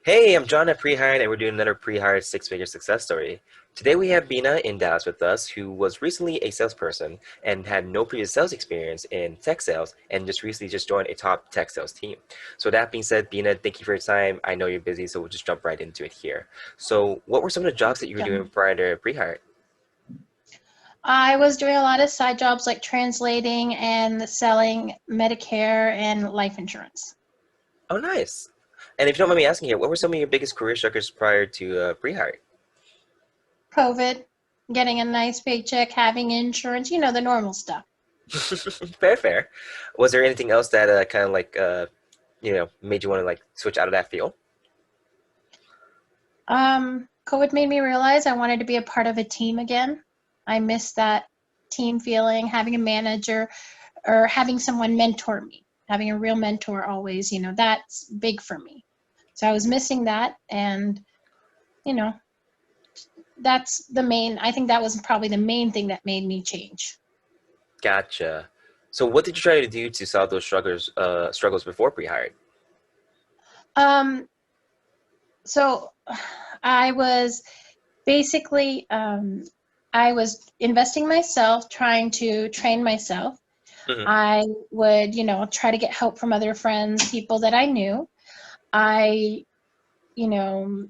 Hey, I'm John at Prehired, and we're doing another Prehired six-figure success story. Today we have Beena in Dallas with us, who was recently a salesperson and had no previous sales experience in tech sales, and just recently just joined a top tech sales team. So that being said, Beena, thank you for your time. I know you're busy, so we'll just jump right into it here. So, what were some of the jobs that you were doing John. prior to Prehired? I was doing a lot of side jobs like translating and selling Medicare and life insurance. Oh, nice. And if you don't mind me asking here, what were some of your biggest career struggles prior to Prehired? COVID, getting a nice paycheck, having insurance, the normal stuff. Fair, fair. Was there anything else that kind of like made you want to like switch out of that field? COVID made me realize I wanted to be a part of a team again. I miss that team feeling, having a manager or having someone mentor me, having a real mentor always, that's big for me. So I was missing that and, you know, that's the main, I think that was probably the main thing that made me change. Gotcha. So what did you try to do to solve those struggles before pre-hired? Um, so I was basically, I was investing myself, trying to train myself. Hmm. I would, try to get help from other friends, people that I knew. I, you know,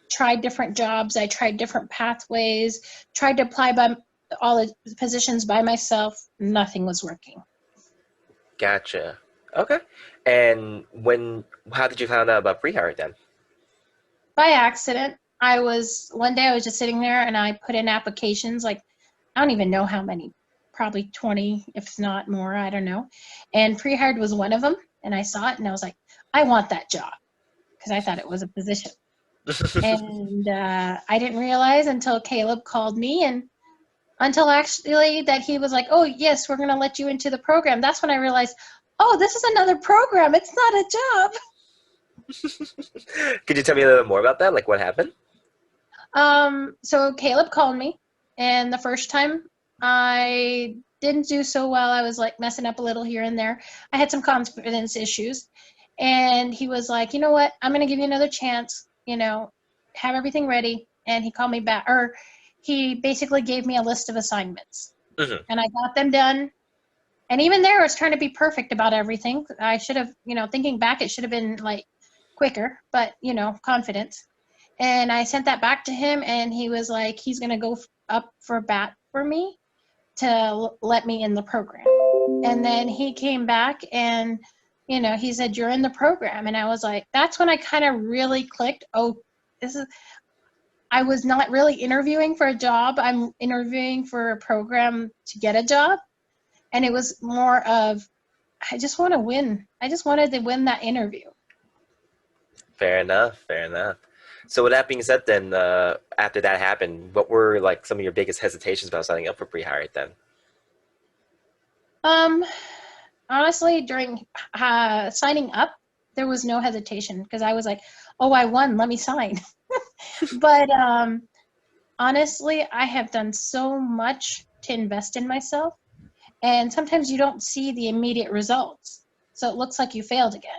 tried different jobs. I tried different pathways, tried to apply by all the positions by myself. Nothing was working. Gotcha. Okay. And how did you find out about pre-hired then? By accident. One day I was just sitting there and I put in applications, like, I don't even know how many, probably 20, if not more, I don't know. And Prehired was one of them. And I saw it and I was like, I want that job because I thought it was a position. And I didn't realize until Caleb called me and until actually that he was like, oh, yes, we're going to let you into the program. That's when I realized, oh, this is another program. It's not a job. Could you tell me a little more about that? Like what happened? So Caleb called me, and the first time I didn't do so well. I was like messing up a little here and there. I had some confidence issues, and he was like, you know what? I'm gonna give you another chance. Have everything ready. And he called me back, or he basically gave me a list of assignments, Hmm. and I got them done. And even there, I was trying to be perfect about everything. I should have, thinking back, it should have been like quicker, but confidence. And I sent that back to him, and he was like, he's going to go up for bat for me to let me in the program. And then he came back and, he said, you're in the program. And I was like, that's when I kind of really clicked. Oh, this is, I was not really interviewing for a job. I'm interviewing for a program to get a job. And it was more of, I just want to win. I just wanted to win that interview. Fair enough, fair enough. So with that being said then, after that happened, what were like some of your biggest hesitations about signing up for pre-hired then? Um, Honestly, during signing up, there was no hesitation because I was like, "Oh, I won. Let me sign." But honestly, I have done so much to invest in myself, and sometimes you don't see the immediate results, so it looks like you failed again.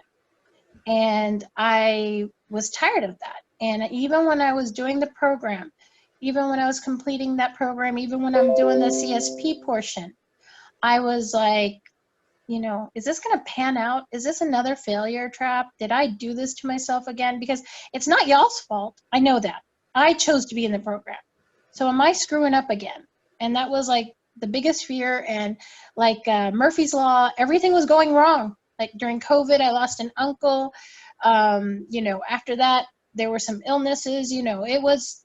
And I was tired of that. And even when I was doing the program, even when I was completing that program, even when I'm doing the CSP portion, I was like, is this going to pan out? Is this another failure trap? Did I do this to myself again? Because it's not y'all's fault. I know that. I chose to be in the program. So am I screwing up again? And that was like the biggest fear. And like Murphy's Law, everything was going wrong. Like during COVID, I lost an uncle. After that, there were some illnesses. It was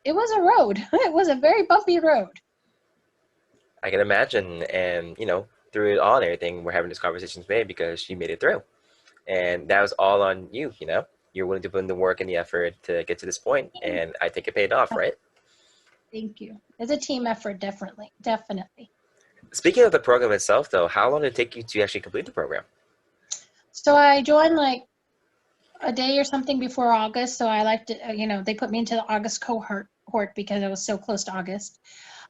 a road. It was a very bumpy road. I can imagine, and through it all and everything, we're having this conversation today because you made it through. And that was all on you, You're willing to put in the work and the effort to get to this point, and I think it paid off, right? Thank you. It's a team effort, definitely, definitely. Speaking of the program itself, though, how long did it take you to actually complete the program? So I joined like a day or something before August. So I liked it, they put me into the August cohort because I was so close to August.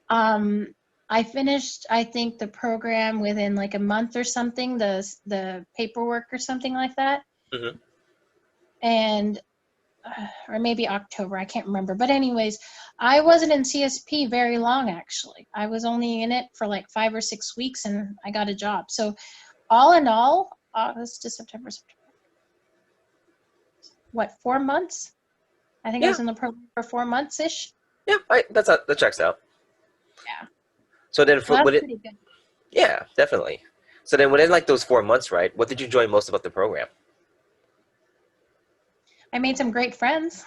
Um, I finished, I think, the program within like a month or something, the paperwork or something like that. Hmm. And or maybe October, I can't remember. But anyways, I wasn't in CSP very long actually. I was only in it for like 5 or 6 weeks and I got a job. So all in all, August to September, what, 4 months? I think I Yeah, was in the program for 4 months ish. yeah, that checks out. Yeah. So then, So that's would it? pretty good. Yeah, definitely. So then, within like those 4 months, right? What did you enjoy most about the program? I made some great friends.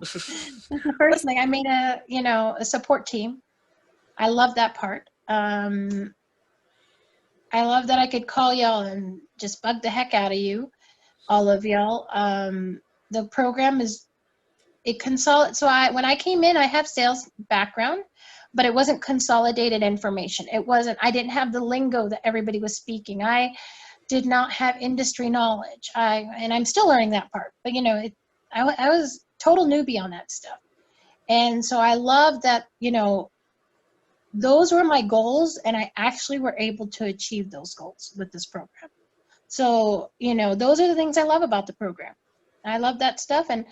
That's the first That's thing. I made a support team. I love that part. I love that I could call y'all and just bug the heck out of you, all of y'all. The program is it consol. So when I came in, I have sales background, but it wasn't consolidated information. It wasn't. I didn't have the lingo that everybody was speaking. I did not have industry knowledge. And I'm still learning that part. But I was total newbie on that stuff. And so I love that, those were my goals, and I actually were able to achieve those goals with this program. So, those are the things I love about the program. I love that stuff, and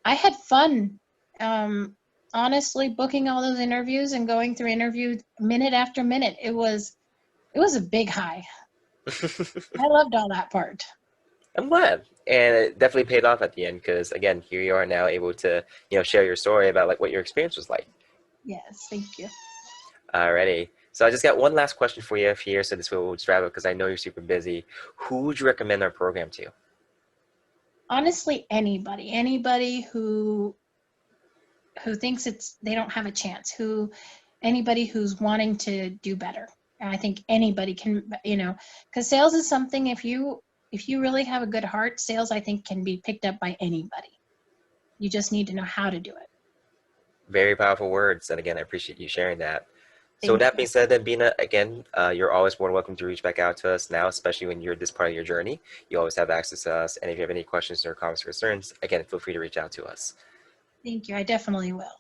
I had fun. Um, Honestly, booking all those interviews and going through interviews minute after minute, it was a big high. I loved all that part. I'm glad, and it definitely paid off at the end because again, here you are now able to share your story about like what your experience was like. Yes, thank you. Alrighty. So I just got one last question for you here, so this way we'll just wrap up because I know you're super busy. Who would you recommend our program to? Honestly, anybody who thinks they don't have a chance, anybody who's wanting to do better. And I think anybody can, because sales is something, if you really have a good heart, sales I think can be picked up by anybody. You just need to know how to do it. Very powerful words, and again, I appreciate you sharing that. So with Thank that you. being said, then Bina, again, you're always more than welcome to reach back out to us now, especially when you're this part of your journey. You always have access to us, and if you have any questions or comments or concerns, again, feel free to reach out to us. Thank you. I definitely will.